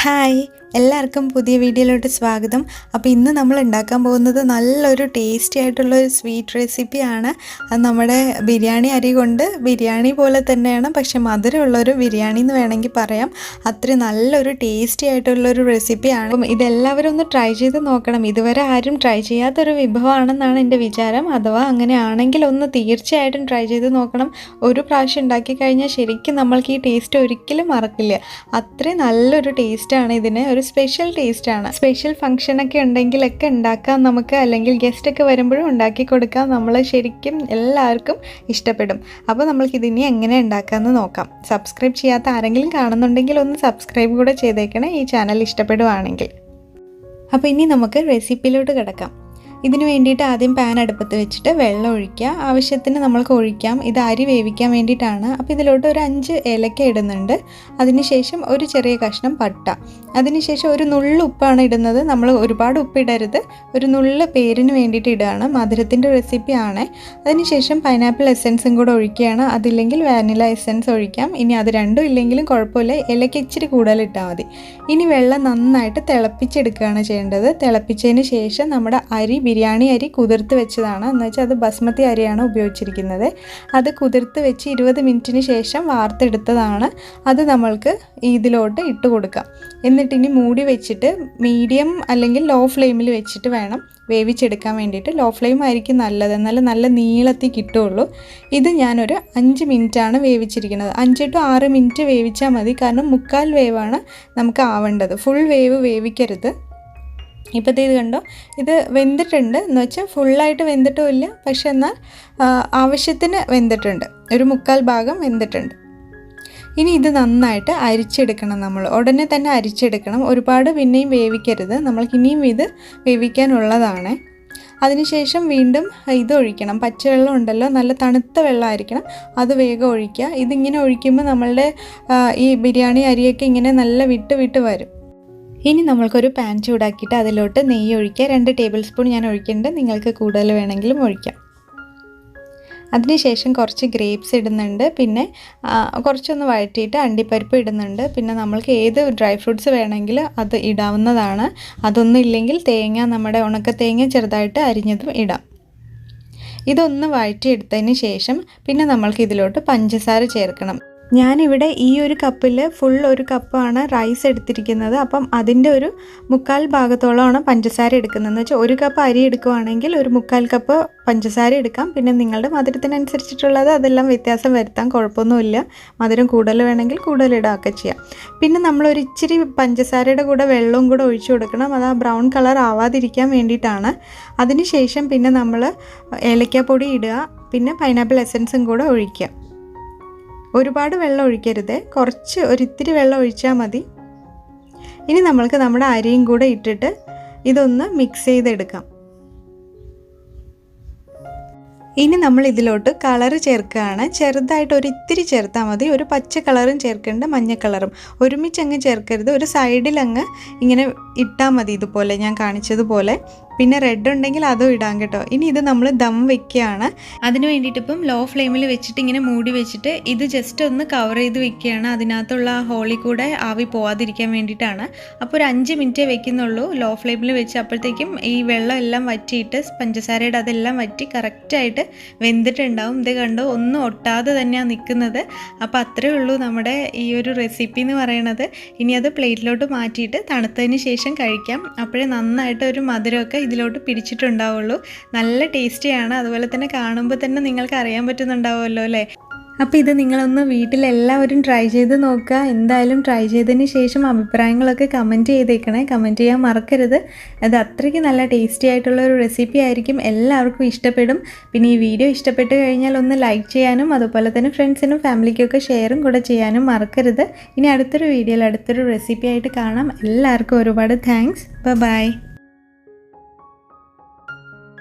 Hi, എല്ലാവർക്കും പുതിയ വീഡിയോയിലോട്ട് സ്വാഗതം. അപ്പോൾ ഇന്ന് നമ്മൾ ഉണ്ടാക്കാൻ പോകുന്നത് നല്ലൊരു ടേസ്റ്റി ആയിട്ടുള്ളൊരു സ്വീറ്റ് റെസിപ്പിയാണ്. അത് നമ്മുടെ ബിരിയാണി അരി കൊണ്ട് ബിരിയാണി പോലെ തന്നെയാണ്, പക്ഷേ മധുരമുള്ളൊരു ബിരിയാണി എന്ന് വേണമെങ്കിൽ പറയാം. അത്രയും നല്ലൊരു ടേസ്റ്റി ആയിട്ടുള്ളൊരു റെസിപ്പിയാണ്. അപ്പം ഇതെല്ലാവരും ഒന്ന് ട്രൈ ചെയ്ത് നോക്കണം. ഇതുവരെ ആരും ട്രൈ ചെയ്യാത്തൊരു വിഭവമാണെന്നാണ് എൻ്റെ വിചാരം. അഥവാ അങ്ങനെയാണെങ്കിൽ ഒന്ന് തീർച്ചയായിട്ടും ട്രൈ ചെയ്ത് നോക്കണം. ഒരു പ്രാവശ്യം ഉണ്ടാക്കി കഴിഞ്ഞാൽ ശരിക്കും നമ്മൾക്ക് ഈ ടേസ്റ്റ് ഒരിക്കലും മറക്കില്ല. അത്രയും നല്ലൊരു ടേസ്റ്റാണ് ഇതിന്. ഒരു സ്പെഷ്യൽ ടേസ്റ്റാണ്. സ്പെഷ്യൽ ഫംഗ്ഷനൊക്കെ ഉണ്ടെങ്കിലൊക്കെ ഉണ്ടാക്കാം നമുക്ക്, അല്ലെങ്കിൽ ഗസ്റ്റൊക്കെ വരുമ്പോഴും ഉണ്ടാക്കി കൊടുക്കാം. നമ്മൾ ശരിക്കും എല്ലാവർക്കും ഇഷ്ടപ്പെടും. അപ്പോൾ നമ്മൾക്കിതിനി എങ്ങനെ ഉണ്ടാക്കാമെന്ന് നോക്കാം. സബ്സ്ക്രൈബ് ചെയ്യാത്ത ആരെങ്കിലും കാണുന്നുണ്ടെങ്കിൽ ഒന്ന് സബ്സ്ക്രൈബ് കൂടെ ചെയ്തേക്കണേ, ഈ ചാനൽ ഇഷ്ടപ്പെടുവാണെങ്കിൽ. അപ്പോൾ ഇനി നമുക്ക് റെസിപ്പിയിലോട്ട് കിടക്കാം. ഇതിന് വേണ്ടിയിട്ട് ആദ്യം പാൻ അടുപ്പത്ത് വെച്ചിട്ട് വെള്ളം ഒഴിക്കുക. ആവശ്യത്തിന് നമ്മൾക്ക് ഒഴിക്കാം. ഇത് അരി വേവിക്കാൻ വേണ്ടിയിട്ടാണ്. അപ്പോൾ ഇതിലോട്ട് ഒരു 5 ഏലക്ക ഇടുന്നുണ്ട്. അതിനുശേഷം ഒരു ചെറിയ കഷ്ണം പട്ട. അതിനുശേഷം ഒരു നുള്ളു ഉപ്പാണ് ഇടുന്നത്. നമ്മൾ ഒരുപാട് ഉപ്പിടരുത്, ഒരു നുള്ളു പേരിന് വേണ്ടിയിട്ട് ഇടുകയാണ്. മധുരത്തിൻ്റെ റെസിപ്പിയാണ്. അതിനുശേഷം പൈനാപ്പിൾ എസൻസും കൂടെ ഒഴിക്കുകയാണ്. അതില്ലെങ്കിൽ വാനില എസൻസ് ഒഴിക്കാം. ഇനി അത് രണ്ടും ഇല്ലെങ്കിലും കുഴപ്പമില്ല, ഏലക്ക ഇച്ചിരി കൂടുതൽ ഇട്ടാൽ മതി. ഇനി വെള്ളം നന്നായിട്ട് തിളപ്പിച്ചെടുക്കുകയാണ് ചെയ്യേണ്ടത്. തിളപ്പിച്ചതിന് ശേഷം നമ്മുടെ ബിരിയാണി അരി കുതിർത്ത് വെച്ചതാണ്, എന്ന് വെച്ചാൽ അത് ബസ്മതി അരിയാണ് ഉപയോഗിച്ചിരിക്കുന്നത്. അത് കുതിർത്ത് വെച്ച് 20 മിനിറ്റിന് ശേഷം വാർത്തെടുത്തതാണ്. അത് നമ്മൾക്ക് ഇതിലോട്ട് ഇട്ട് കൊടുക്കാം. എന്നിട്ടിനി മൂടി വെച്ചിട്ട് മീഡിയം അല്ലെങ്കിൽ ലോ ഫ്ലെയിമിൽ വെച്ചിട്ട് വേണം വേവിച്ചെടുക്കാൻ വേണ്ടിയിട്ട്. ലോ ഫ്ലെയിം ആയിരിക്കും നല്ലത്, എന്നാലും നല്ല നീളത്തിൽ കിട്ടുകയുള്ളൂ. ഇത് ഞാനൊരു 5 മിനിറ്റാണ് വേവിച്ചിരിക്കുന്നത്. 5 to 6 മിനിറ്റ് വേവിച്ചാൽ മതി, കാരണം 1/4 വേവാണ് നമുക്ക് ആവേണ്ടത്. Full wave വേവിക്കരുത്. ഇപ്പോഴത്തെ ഇത് കണ്ടോ, ഇത് വെന്തിട്ടുണ്ട്. എന്ന് വെച്ചാൽ ഫുള്ളായിട്ട് വെന്തിട്ടുമില്ല, പക്ഷെ എന്നാൽ ആവശ്യത്തിന് വെന്തിട്ടുണ്ട്. ഒരു 1/4 ഭാഗം വെന്തിട്ടുണ്ട്. ഇനി ഇത് നന്നായിട്ട് അരിച്ചെടുക്കണം. നമ്മൾ ഉടനെ തന്നെ അരിച്ചെടുക്കണം. ഒരുപാട് പിന്നെയും വേവിക്കരുത്, നമ്മൾക്ക് ഇനിയും ഇത് വേവിക്കാനുള്ളതാണ്. അതിനുശേഷം വീണ്ടും ഇത് ഒഴിക്കണം. പച്ചവെള്ളം ഉണ്ടല്ലോ, നല്ല തണുത്ത വെള്ളമായിരിക്കണം, അത് വേഗം ഒഴിക്കുക. ഇതിങ്ങനെ ഒഴിക്കുമ്പോൾ നമ്മളുടെ ഈ ബിരിയാണി അരിയൊക്കെ ഇങ്ങനെ നല്ല വിട്ട് വരും. ഇനി നമ്മൾക്കൊരു പാൻ ചൂടാക്കിയിട്ട് അതിലോട്ട് നെയ്യ് ഒഴിക്കുക. 2 ടേബിൾ സ്പൂൺ ഞാൻ ഒഴിക്കുന്നുണ്ട്, നിങ്ങൾക്ക് കൂടുതൽ വേണമെങ്കിലും ഒഴിക്കാം. അതിനുശേഷം കുറച്ച് ഗ്രേപ്സ് ഇടുന്നുണ്ട്. പിന്നെ കുറച്ചൊന്ന് വഴറ്റിയിട്ട് അണ്ടിപ്പരിപ്പ് ഇടുന്നുണ്ട്. പിന്നെ നമ്മൾക്ക് ഏത് ഡ്രൈ ഫ്രൂട്ട്സ് വേണമെങ്കിൽ അത് ഇടാവുന്നതാണ്. അതൊന്നും ഇല്ലെങ്കിൽ തേങ്ങ, നമ്മുടെ ഉണക്ക തേങ്ങ ചെറുതായിട്ട് അരിഞ്ഞതും ഇടാം. ഇതൊന്ന് വഴറ്റിയെടുത്തതിന് ശേഷം പിന്നെ നമ്മൾക്ക് ഇതിലോട്ട് പഞ്ചസാര ചേർക്കണം. ഞാനിവിടെ ഈ ഒരു കപ്പിൽ ഫുൾ ഒരു കപ്പാണ് റൈസ് എടുത്തിരിക്കുന്നത്. അപ്പം അതിൻ്റെ ഒരു 1/4 ഭാഗത്തോളമാണ് പഞ്ചസാര എടുക്കുന്നതെന്ന് വെച്ചാൽ 1 കപ്പ് അരി എടുക്കുവാണെങ്കിൽ ഒരു 1/4 കപ്പ് പഞ്ചസാര എടുക്കാം. പിന്നെ നിങ്ങളുടെ മധുരത്തിനനുസരിച്ചിട്ടുള്ളത് അതെല്ലാം വ്യത്യാസം വരുത്താം, കുഴപ്പമൊന്നുമില്ല. മധുരം കൂടുതൽ വേണമെങ്കിൽ കൂടുതൽ ഇടാമൊക്കെ ചെയ്യാം. പിന്നെ നമ്മളൊരു ഇച്ചിരി പഞ്ചസാരയുടെ കൂടെ വെള്ളവും കൂടെ ഒഴിച്ചു കൊടുക്കണം. അത് ആ ബ്രൗൺ കളർ ആവാതിരിക്കാൻ വേണ്ടിയിട്ടാണ്. അതിനുശേഷം പിന്നെ നമ്മൾ ഏലക്കാപ്പൊടി ഇടുക. പിന്നെ പൈനാപ്പിൾ എസൻസും കൂടെ ഒഴിക്കുക. ഒരുപാട് വെള്ളം ഒഴിക്കരുത്, ഒരിത്തിരി വെള്ളം ഒഴിച്ചാൽ മതി. ഇനി നമ്മൾക്ക് നമ്മുടെ അരിയും കൂടെ ഇട്ടിട്ട് ഇതൊന്ന് മിക്സ് ചെയ്തെടുക്കാം. ഇനി നമ്മൾ ഇതിലോട്ട് കളറ് ചേർക്കുകയാണ്. ചെറുതായിട്ട് ഒരിത്തിരി ചേർത്താൽ മതി. ഒരു പച്ച കളറും ചേർക്കേണ്ട, മഞ്ഞ കളറും ഒരുമിച്ചങ്ങ് ചേർക്കരുത്. ഒരു സൈഡിലങ്ങ് ഇങ്ങനെ ഇട്ടാൽ മതി, ഇതുപോലെ ഞാൻ കാണിച്ചതുപോലെ. പിന്നെ റെഡ് ഉണ്ടെങ്കിൽ അതും ഇടാം കേട്ടോ. ഇനി ഇത് നമ്മൾ ദം വെക്കുകയാണ്. അതിന് വേണ്ടിയിട്ട് ഇപ്പം ലോ ഫ്ലെയിമിൽ വെച്ചിട്ട് ഇങ്ങനെ മൂടി വെച്ചിട്ട് ഇത് ജസ്റ്റ് ഒന്ന് കവർ ചെയ്ത് വെക്കുകയാണ്. അതിനകത്തുള്ള ആ ഹോളിൽ കൂടെ ആവി പോവാതിരിക്കാൻ വേണ്ടിയിട്ടാണ്. അപ്പോൾ ഒരു 5 മിനിറ്റേ വെക്കുന്നുള്ളൂ ലോ ഫ്ലെയിമിൽ വെച്ച്. അപ്പോഴത്തേക്കും ഈ വെള്ളം എല്ലാം വറ്റിയിട്ട് പഞ്ചസാരയുടെ അതെല്ലാം വറ്റി കറക്റ്റായിട്ട് വെന്തിട്ടുണ്ടാവും. ഇത് കണ്ടോ, ഒന്നും ഒട്ടാതെ തന്നെയാണ് നിൽക്കുന്നത്. അപ്പോൾ അത്രയേ ഉള്ളൂ നമ്മുടെ ഈ ഒരു റെസിപ്പി എന്ന് പറയണത്. ഇനി അത് പ്ലേറ്റിലോട്ട് മാറ്റിയിട്ട് തണുത്തതിന് ശേഷം കഴിക്കാം. അപ്പോഴേ നന്നായിട്ട് ഒരു മധുരമൊക്കെ ഇതിലോട്ട് പിടിച്ചിട്ടുണ്ടാവുള്ളൂ. നല്ല ടേസ്റ്റിയാണ്. അതുപോലെ തന്നെ കാണുമ്പോൾ തന്നെ നിങ്ങൾക്ക് അറിയാൻ പറ്റുന്നുണ്ടാവുമല്ലോ അല്ലേ. അപ്പോൾ ഇത് നിങ്ങളൊന്ന് വീട്ടിലെല്ലാവരും ട്രൈ ചെയ്ത് നോക്കുക. എന്തായാലും ട്രൈ ചെയ്തതിന് ശേഷം അഭിപ്രായങ്ങളൊക്കെ കമൻറ്റ് ചെയ്തേക്കണേ. കമൻറ്റ് ചെയ്യാൻ മറക്കരുത്. അത് അത്രയ്ക്ക് നല്ല ടേസ്റ്റി ആയിട്ടുള്ളൊരു റെസിപ്പി ആയിരിക്കും, എല്ലാവർക്കും ഇഷ്ടപ്പെടും. പിന്നെ ഈ വീഡിയോ ഇഷ്ടപ്പെട്ട് കഴിഞ്ഞാൽ ഒന്ന് ലൈക്ക് ചെയ്യാനും അതുപോലെ തന്നെ ഫ്രണ്ട്സിനും ഫാമിലിക്കൊക്കെ ഷെയറും കൂടെ ചെയ്യാനും മറക്കരുത്. ഇനി അടുത്തൊരു വീഡിയോയിൽ അടുത്തൊരു റെസിപ്പി ആയിട്ട് കാണാം. എല്ലാവർക്കും ഒരുപാട് താങ്ക്സ്. ബൈ.